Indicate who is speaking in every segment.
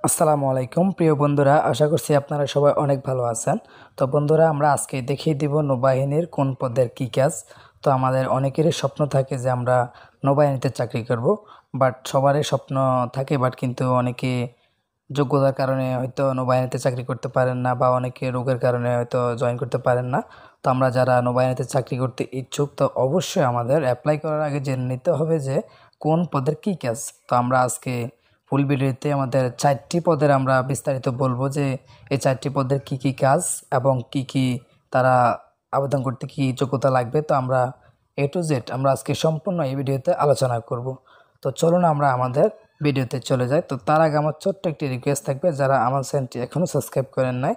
Speaker 1: আসসালামু আলাইকুম প্রিয় বন্ধুরা, আশা করছি আপনারা সবাই অনেক ভালো আছেন। তো বন্ধুরা, আমরা আজকে দেখিয়ে দিব নৌবাহিনীর কোন পদের কী কাজ। তো আমাদের অনেকেরই স্বপ্ন থাকে যে আমরা নৌবাহিনীতে চাকরি করব, বাট সবারই স্বপ্ন থাকে, বাট কিন্তু অনেকে যোগ্যতার কারণে হয়তো নৌবাহিনীতে চাকরি করতে পারেন না, বা অনেকে রোগের কারণে হয়তো জয়েন করতে পারেন না। তো আমরা যারা নৌবাহিনীতে চাকরি করতে ইচ্ছুক, তো অবশ্যই আমাদের অ্যাপ্লাই করার আগে জেনে নিতে হবে যে কোন পদের কী কাজ। তো আমরা আজকে ফুল ভিডিওতে আমাদের 4টি পদের আমরা বিস্তারিত বলবো যে এই 4টি পদের কি কি কাজ এবং কি কি তারা আবেদন করতে কি যোগ্যতা লাগবে। তো আমরা এ টু জেড আমরা আজকে সম্পূর্ণ এই ভিডিওতে আলোচনা করব। তো চলুন আমরা আমাদের ভিডিওতে চলে যাই। তো তার আগে আমার ছোট্ট একটি রিকোয়েস্ট থাকবে, যারা আমার চ্যানেলটি এখনও সাবস্ক্রাইব করেন নাই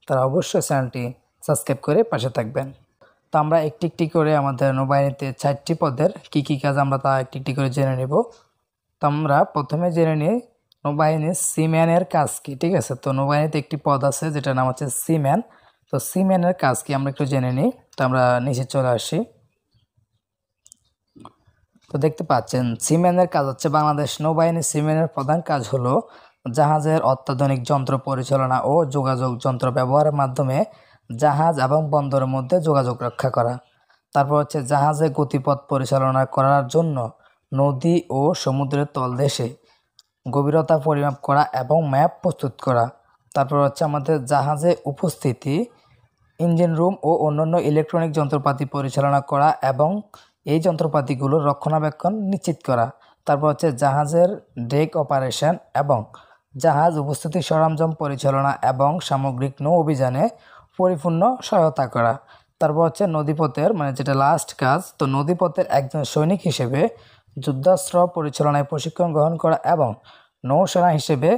Speaker 1: তারা অবশ্যই চ্যানেলটি সাবস্ক্রাইব করে পাশে থাকবেন। তো আমরা একটি একটি করে আমাদের নৌবাহিনীতে 4টি পদের কি কি কাজ আমরা তা একটি একটি করে জেনে নেব। তো আমরা প্রথমে জেনে নিই নৌবাহিনীর সিম্যানের কাজ কি। ঠিক আছে, তো নৌবাহিনীতে একটি পদ আছে যেটার নাম হচ্ছে সিম্যান। তো সিম্যানের কাজ কি আমরা একটু জেনে নিই। তো আমরা নিচে চলে আসি। তো দেখতে পাচ্ছেন সিম্যানের কাজ হচ্ছে, বাংলাদেশ নৌবাহিনীর সিম্যানের প্রধান কাজ হলো জাহাজের অত্যাধুনিক যন্ত্র পরিচালনা ও যোগাযোগ যন্ত্র ব্যবহারের মাধ্যমে জাহাজ এবং বন্দরের মধ্যে যোগাযোগ রক্ষা করা। তারপর হচ্ছে জাহাজের গতিপথ পরিচালনা করার জন্য নদী ও সমুদ্রের তলদেশে গভীরতা পরিমাপ করা এবং ম্যাপ প্রস্তুত করা। তারপর হচ্ছে আমাদের জাহাজে উপস্থিতি, ইঞ্জিন রুম ও অন্যান্য ইলেকট্রনিক যন্ত্রপাতি পরিচালনা করা এবং এই যন্ত্রপাতিগুলোর রক্ষণাবেক্ষণ নিশ্চিত করা। তারপর হচ্ছে জাহাজের ডেক অপারেশন এবং জাহাজ উপস্থিতি সরঞ্জাম পরিচালনা এবং সামগ্রিক নৌ অভিযানে পরিপূর্ণ সহায়তা করা। তারপর হচ্ছে নদীপথের যেটা লাস্ট কাজ, তো নদীপথের একজন সৈনিক হিসেবে যুদ্ধাস্ত্র পরিচালনায় প্রশিক্ষণ গ্রহণ করা এবং নৌসেনা হিসেবে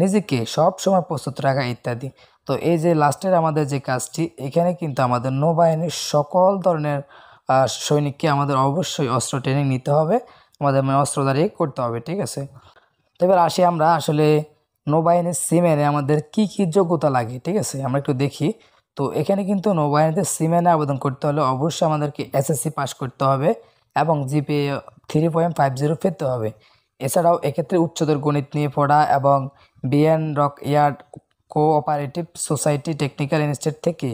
Speaker 1: নিজেকে সব সময় প্রস্তুত রাখা ইত্যাদি। তো এই যে লাস্টের আমাদের যে কাজটি, এখানে কিন্তু আমাদের নৌবাহিনীর সকল ধরনের সৈনিককে আমাদের অবশ্যই অস্ত্র ট্রেনিং নিতে হবে, আমাদের অস্ত্রধারী করতে হবে। ঠিক আছে, তো এবার আসি আমরা আসলে নৌবাহিনীর সিমেনে আমাদের কি কি যোগ্যতা লাগে। ঠিক আছে, আমরা একটু দেখি। তো এখানে কিন্তু নৌবাহিনীতে সিমেনে আবেদন করতে হলে অবশ্যই আমাদেরকে এসএসসি পাস করতে হবে এবং জিপিএ 3.50 পেতে হবে। এছাড়াও এক্ষেত্রে উচ্চতর গণিত নিয়ে পড়া এবং BN rock yard cooperative society technical institute থেকে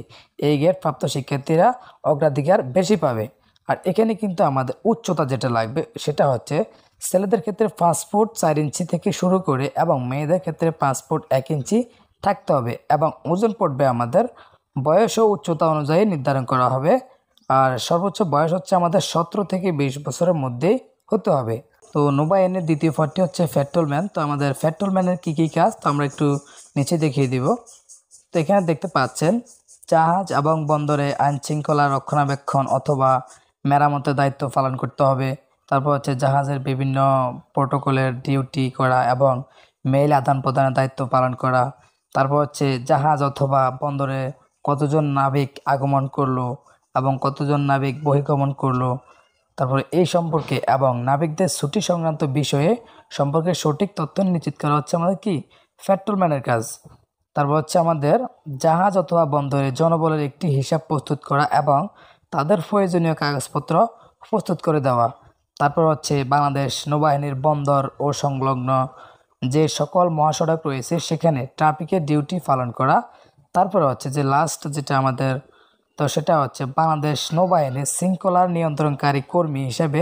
Speaker 1: এই গ্রেড প্রাপ্ত শিক্ষার্থীরা অগ্রাধিকার বেশি পাবে। আর এখানে কিন্তু আমাদের উচ্চতা যেটা লাগবে সেটা হচ্ছে ছেলেদের ক্ষেত্রে 5 ফুট 4 ইঞ্চি থেকে শুরু করে এবং মেয়েদের ক্ষেত্রে 5 ফুট 1 ইঞ্চি থাকতে হবে এবং ওজন পড়বে আমাদের বয়স ও উচ্চতা অনুযায়ী নির্ধারণ করা হবে। আর সর্বোচ্চ বয়স হচ্ছে আমাদের 17 থেকে 20 বছরের মধ্যেই হতে হবে। তো নৌবাহিনীর দ্বিতীয় পদটি হচ্ছে পেট্রোলম্যান। তো আমাদের পেট্রোলম্যানের কী কী কাজ, তো আমরা একটু নিচে দেখিয়ে দিব। তো এখানে দেখতে পাচ্ছেন জাহাজ এবং বন্দরে আইন শৃঙ্খলা রক্ষণাবেক্ষণ অথবা মেরামতের দায়িত্ব পালন করতে হবে। তারপর হচ্ছে জাহাজের বিভিন্ন প্রোটোকলের ডিউটি করা এবং মেইল আদান প্রদানের দায়িত্ব পালন করা। তারপর হচ্ছে জাহাজ অথবা বন্দরে কতজন নাবিক আগমন করলো এবং কতজন নাবিক বহিগমন করলো, তারপরে এই সম্পর্কে এবং নাবিকদের ছুটি সংক্রান্ত বিষয়ে সম্পর্কে সঠিক তথ্য নিশ্চিত করা হচ্ছে আমাদের কি পেট্রোলম্যানের কাজ। তারপর হচ্ছে আমাদের জাহাজ অথবা বন্দরে জনবলের একটি হিসাব প্রস্তুত করা এবং তাদের প্রয়োজনীয় কাগজপত্র প্রস্তুত করে দেওয়া। তারপর হচ্ছে বাংলাদেশ নৌবাহিনীর বন্দর ও সংলগ্ন যে সকল মহাসড়ক রয়েছে সেখানে ট্রাফিকের ডিউটি পালন করা। তারপর হচ্ছে যে লাস্ট যেটা আমাদের, তো সেটা হচ্ছে বাংলাদেশ নৌবাহিনীর শৃঙ্খলার নিয়ন্ত্রণকারী কর্মী হিসেবে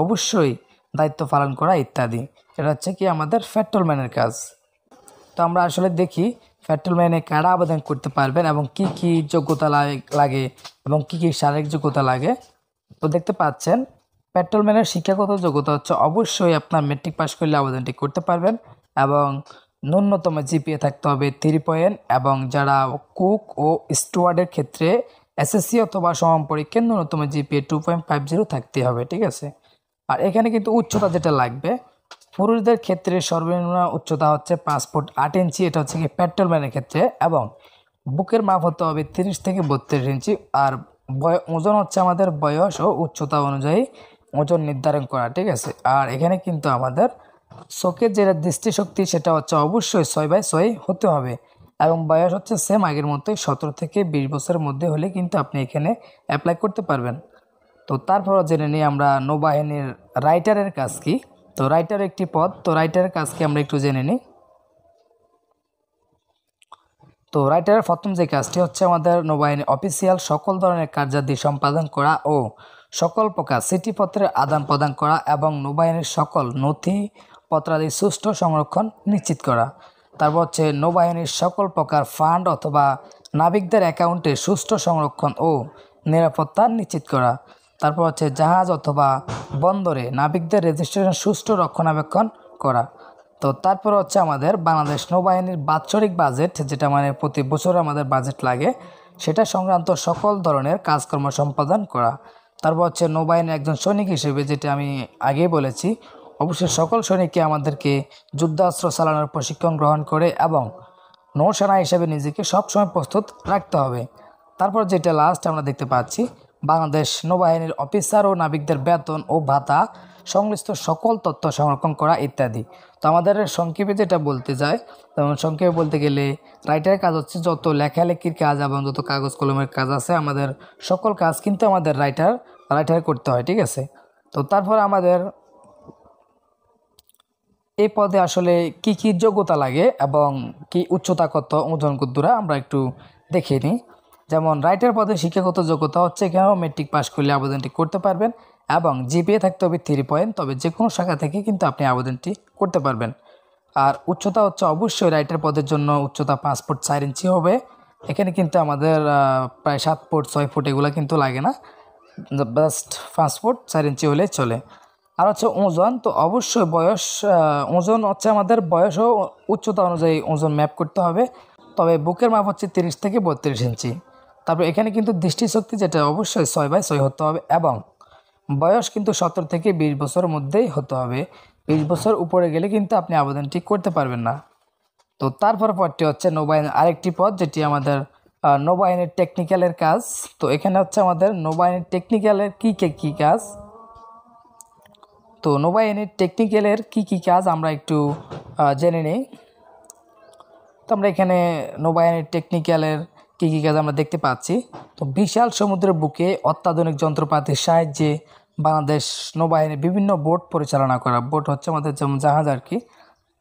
Speaker 1: অবশ্যই দায়িত্ব পালন করা ইত্যাদি। এটা হচ্ছে কি আমাদের পেট্রোলম্যানের কাজ। তো আমরা আসলে দেখি পেট্রোলম্যানে কারা আবেদন করতে পারবেন এবং কি কি যোগ্যতা লাগে এবং কি কি শারীরিক যোগ্যতা লাগে। তো দেখতে পাচ্ছেন পেট্রোলম্যানের শিক্ষাগত যোগ্যতা হচ্ছে অবশ্যই আপনার মেট্রিক পাস করলে আবেদনটি করতে পারবেন এবং ন্যূনতম জিপিএ থাকতে হবে 3 এবং যারা কুক ও স্টুয়ার্ডের ক্ষেত্রে এসএসসি অথবা সমান পরীক্ষায় ন্যূনতম জিপিএ 2.50 থাকতে হবে। ঠিক আছে, আর এখানে কিন্তু উচ্চতা যেটা লাগবে, পুরুষদের ক্ষেত্রে সর্বনিম্ন উচ্চতা হচ্ছে 5 ফুট 8 ইঞ্চি, এটা হচ্ছে কি পেট্রোলম্যানের ক্ষেত্রে, এবং বুকের মাপ হতে হবে 30 থেকে 32 ইঞ্চি। আর ওজন হচ্ছে আমাদের বয়স ও উচ্চতা অনুযায়ী ওজন নির্ধারণ করা। ঠিক আছে, আর এখানে কিন্তু আমাদের চোখের যেটা দৃষ্টিশক্তি সেটা হচ্ছে অবশ্যই 6/6 হতে হবে এবং বয়স হচ্ছে সেম আগের মতোই 17 থেকে 20 বছরের মধ্যে হলে কিন্তু আপনি এখানে অ্যাপ্লাই করতে পারবেন। তো তারপর জেনে নিই আমরা নৌবাহিনীর রাইটারের কাজ কি। তো রাইটার একটি পদ, তো রাইটারের কাজকে আমরা একটু জেনে নিই। তো রাইটারের প্রথম যে কাজটি হচ্ছে আমাদের নৌবাহিনী অফিসিয়াল সকল ধরনের কার্যাদি সম্পাদন করা ও সকল প্রকার চিঠিপত্রের আদান প্রদান করা এবং নৌবাহিনীর সকল নথিপত্রাদি সুষ্ঠু সংরক্ষণ নিশ্চিত করা। তারপর হচ্ছে নৌবাহিনীর সকল প্রকার ফান্ড অথবা নাবিকদের অ্যাকাউন্টে সুষ্ঠু সংরক্ষণ ও নিরাপত্তা নিশ্চিত করা। তারপর হচ্ছে জাহাজ অথবা বন্দরে নাবিকদের রেজিস্ট্রেশন সুষ্ঠু রক্ষণাবেক্ষণ করা। তো তারপর হচ্ছে আমাদের বাংলাদেশ নৌবাহিনীর বাৎসরিক বাজেট, যেটা মানে প্রতি বছর আমাদের বাজেট লাগে, সেটা সংক্রান্ত সকল ধরনের কাজকর্ম সম্পাদন করা। তারপর হচ্ছে নৌবাহিনীর একজন সৈনিক হিসেবে, যেটা আমি আগেই বলেছি, অবশ্যই সকল সৈনিককে আমাদেরকে যুদ্ধাস্ত্র চালানোর প্রশিক্ষণ গ্রহণ করে এবং নৌসেনা হিসেবে নিজেকে সবসময় প্রস্তুত রাখতে হবে। তারপর যেটা লাস্ট আমরা দেখতে পাচ্ছি, বাংলাদেশ নৌবাহিনীর অফিসার ও নাবিকদের বেতন ও ভাতা সংশ্লিষ্ট সকল তথ্য সংরক্ষণ করা ইত্যাদি। তো আমাদের সংক্ষেপে যেটা বলতে চাই, যেমন সংক্ষেপে বলতে গেলে রাইটারের কাজ হচ্ছে যত লেখালেখির কাজ এবং যত কাগজ কলমের কাজ আছে, আমাদের সকল কাজ কিন্তু আমাদের রাইটার করতে হয়, ঠিক আছে। তো তারপর আমাদের এই পদে আসলে কি কি যোগ্যতা লাগে এবং কি উচ্চতা কত, ওজন কতদূর, আমরা একটু দেখে নিই। যেমন রাইটার পদে শিক্ষাগত যোগ্যতা হচ্ছে এখানেও মেট্রিক পাস করলে আবেদনটি করতে পারবেন এবং জিপিএ থাকতে হবে 3 পয়েন্ট, তবে যে কোনো শাখা থেকে কিন্তু আপনি আবেদনটি করতে পারবেন। আর উচ্চতা হচ্ছে অবশ্যই রাইটার পদের জন্য উচ্চতা 5 ফুট 4 ইঞ্চি হবে। এখানে কিন্তু আমাদের প্রায় 7 ফুট 6 ফুট এগুলো কিন্তু লাগে না, জাস্ট 5 ফুট 4 ইঞ্চি হলে চলে। আর হচ্ছে ওজন, তো অবশ্যই ওজন হচ্ছে আমাদের বয়স ও উচ্চতা অনুযায়ী ওজন ম্যাপ করতে হবে, তবে বুকের মাপ হচ্ছে 30 থেকে 32 ইঞ্চি। তারপর এখানে কিন্তু দৃষ্টিশক্তি, যেটা অবশ্যই 6/6 হতে হবে এবং বয়স কিন্তু 17 থেকে 20 বছরের মধ্যেই হতে হবে। 20 বছর উপরে গেলে কিন্তু আপনি আবেদনটি করতে পারবেন না। তো তারপর পদটি হচ্ছে নৌবাহিনীর আরেকটি পদ, যেটি আমাদের নৌবাহিনীর টেকনিক্যালের কাজ। তো এখানে হচ্ছে আমাদের নৌবাহিনীর টেকনিক্যালের কী কাজ। তো নৌবাহিনীর টেকনিক্যালের কী কাজ আমরা একটু জেনে নিই। তো আমরা এখানে নৌবাহিনীর টেকনিক্যালের কী কাজ আমরা দেখতে পাচ্ছি। তো বিশাল সমুদ্রের বুকে অত্যাধুনিক যন্ত্রপাতির সাহায্যে বাংলাদেশ নৌবাহিনীর বিভিন্ন বোট পরিচালনা করা। বোট হচ্ছে আমাদের যেমন জাহাজ আর কি।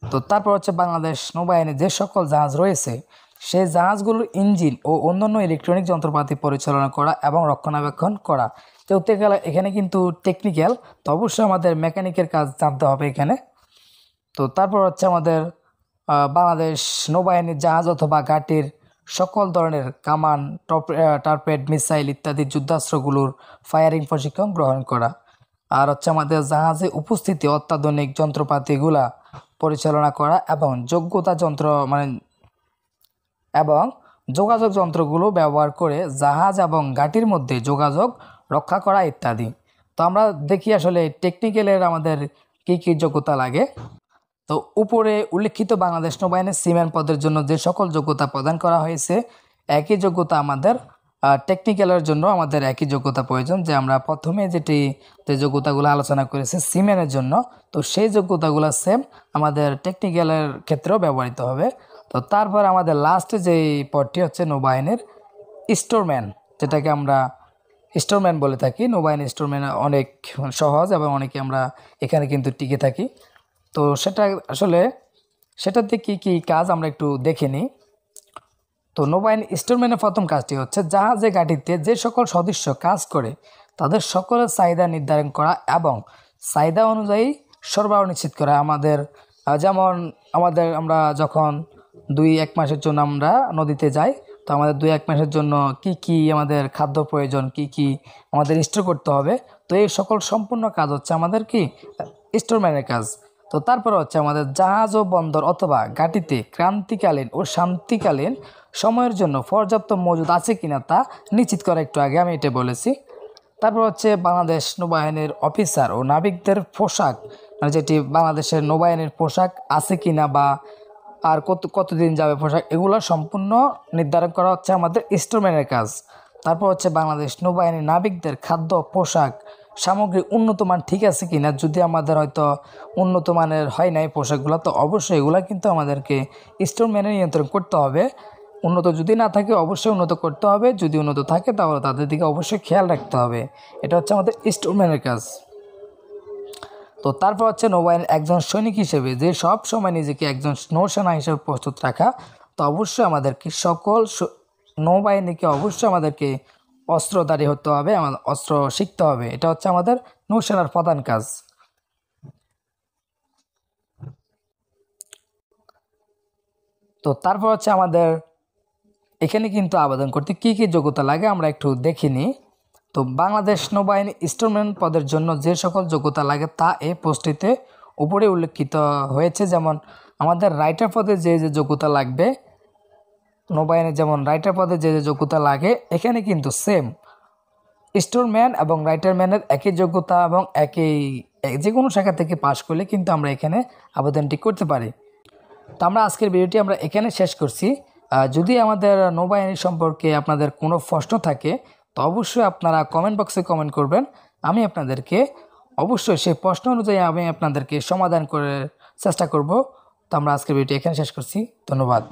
Speaker 1: তো তারপর হচ্ছে বাংলাদেশ নৌবাহিনীর যে সকল জাহাজ রয়েছে, সেই জাহাজগুলোর ইঞ্জিন ও অন্যান্য ইলেকট্রনিক যন্ত্রপাতি পরিচালনা করা এবং রক্ষণাবেক্ষণ করা। চলতে গেলে এখানে কিন্তু টেকনিক্যাল, তো অবশ্যই আমাদের মেকানিকের কাজ জানতে হবে এখানে। তো তারপর হচ্ছে আমাদের বাংলাদেশ নৌবাহিনীর জাহাজ অথবা ঘাটির সকল ধরনের কামান, টর্পেড, মিসাইল ইত্যাদি যুদ্ধাস্ত্রগুলোর ফায়ারিং প্রশিক্ষণ গ্রহণ করা। আর হচ্ছে আমাদের জাহাজে উপস্থিতি অত্যাধুনিক যন্ত্রপাতিগুলা পরিচালনা করা এবং যোগাযোগ যন্ত্রগুলো ব্যবহার করে জাহাজ এবং ঘাটির মধ্যে যোগাযোগ রক্ষা করা ইত্যাদি। তো আমরা দেখি আসলে টেকনিক্যালের আমাদের কী যোগ্যতা লাগে। তো উপরে উল্লেখিত বাংলাদেশ নৌবাহিনীর সিম্যান পদের জন্য যে সকল যোগ্যতা প্রদান করা হয়েছে, একই যোগ্যতা আমাদের টেকনিক্যালের জন্য আমাদের একই যোগ্যতা প্রয়োজন। যে আমরা প্রথমে যে যোগ্যতাগুলো আলোচনা করেছি সিম্যানের জন্য, তো সেই যোগ্যতাগুলো সেম আমাদের টেকনিক্যালের ক্ষেত্রেও ব্যবহৃত হবে। তো তারপর আমাদের লাস্টে যেই পদটি হচ্ছে নৌবাহিনীর স্টোরম্যান, যেটাকে আমরা স্টোরম্যান বলে থাকি। নৌবাহিনীর স্টোরম্যান অনেক সহজ এবং অনেকে আমরা এখানে কিন্তু টিকে থাকি। তো সেটাতে কী কাজ আমরা একটু দেখে নিই। তো নৌবাহিনী স্টোরম্যানের প্রথম কাজটি হচ্ছে জাহাজে ঘাটিতে যে সকল সদস্য কাজ করে তাদের সকলের চাহিদা নির্ধারণ করা এবং চাহিদা অনুযায়ী সরবরাহ নিশ্চিত করা। যেমন আমরা যখন 2-1 মাসের জন্য আমরা নদীতে যাই, তো আমাদের 2-1 মাসের জন্য কি আমাদের খাদ্য প্রয়োজন, কি আমাদের স্টোর করতে হবে, তো এই সকল সম্পূর্ণ কাজ হচ্ছে আমাদের স্টোরম্যানের কাজ। তো তারপর হচ্ছে আমাদের জাহাজ ও বন্দর অথবা ঘাটিতে ক্রান্তিকালীন ও শান্তিকালীন সময়ের জন্য পর্যাপ্ত মজুদ আছে কিনা তা নিশ্চিত করা, একটু আগে আমি এটা বলেছি। তারপর হচ্ছে বাংলাদেশ নৌবাহিনীর অফিসার ও নাবিকদের পোশাক, যেটি বাংলাদেশের নৌবাহিনীর পোশাক আছে কিনা বা আর কতদিন যাবে পোশাক, এগুলো সম্পূর্ণ নির্ধারণ করা হচ্ছে আমাদের স্টোরম্যানের কাজ। তারপর হচ্ছে বাংলাদেশ নৌবাহিনীর নাবিকদের খাদ্য, পোশাক সামগ্রী উন্নত মান ঠিক আছে কিনা। যদি আমাদের হয়তো উন্নত মানের হয় নাই পোশাকগুলো, তো অবশ্যই এগুলো কিন্তু আমাদেরকে স্টোরম্যানে নিয়ন্ত্রণ করতে হবে। উন্নত যদি না থাকে অবশ্যই উন্নত করতে হবে, যদি উন্নত থাকে তাহলে তাদের দিকে অবশ্যই খেয়াল রাখতে হবে। এটা হচ্ছে আমাদের স্টোরম্যানের কাজ। তো তারপর হচ্ছে নৌবাহিনীর একজন সৈনিক হিসেবে যে সব সময় নিজেকে একজন নৌসেনা হিসেবে প্রস্তুত রাখা তো অবশ্যই আমাদেরকে সকল নৌবাহিনীকে অবশ্যই আমাদেরকে অস্ত্রধারী হতে হবে, আমাদের অস্ত্র শিখতে হবে। এটা হচ্ছে আমাদের নৌসেনার প্রধান কাজ। তো তারপর হচ্ছে আমাদের এখানে কিন্তু আবেদন করতে কী কী যোগ্যতা লাগে আমরা একটু দেখিনি। তো বাংলাদেশ নৌবাহিনী স্টোরম্যান পদের জন্য যে সকল যোগ্যতা লাগে তা এই পোস্টটিতে উপরে উল্লেখিত হয়েছে। যেমন আমাদের রাইটার পদে যে যে যোগ্যতা লাগবে, নৌবাহিনীর যেমন রাইটার পদে যে যে যোগ্যতা লাগে, এখানে কিন্তু সেম স্টোরম্যান এবং রাইটারম্যানের একই যোগ্যতা এবং একই যে কোনো শাখা থেকে পাশ করলে কিন্তু আমরা এখানে আবেদনটি করতে পারি। তো আমরা আজকের ভিডিওটি আমরা এখানে শেষ করছি। যদি আমাদের নৌবাহিনী সম্পর্কে আপনাদের কোনো প্রশ্ন থাকে তো অবশ্যই আপনারা কমেন্ট বক্সে কমেন্ট করবেন। আমি আপনাদেরকে অবশ্যই সেই প্রশ্ন অনুযায়ী আমি আপনাদেরকে সমাধান করে চেষ্টা করব। তো আমরা আজকের ভিডিওটি এখানে শেষ করছি। ধন্যবাদ।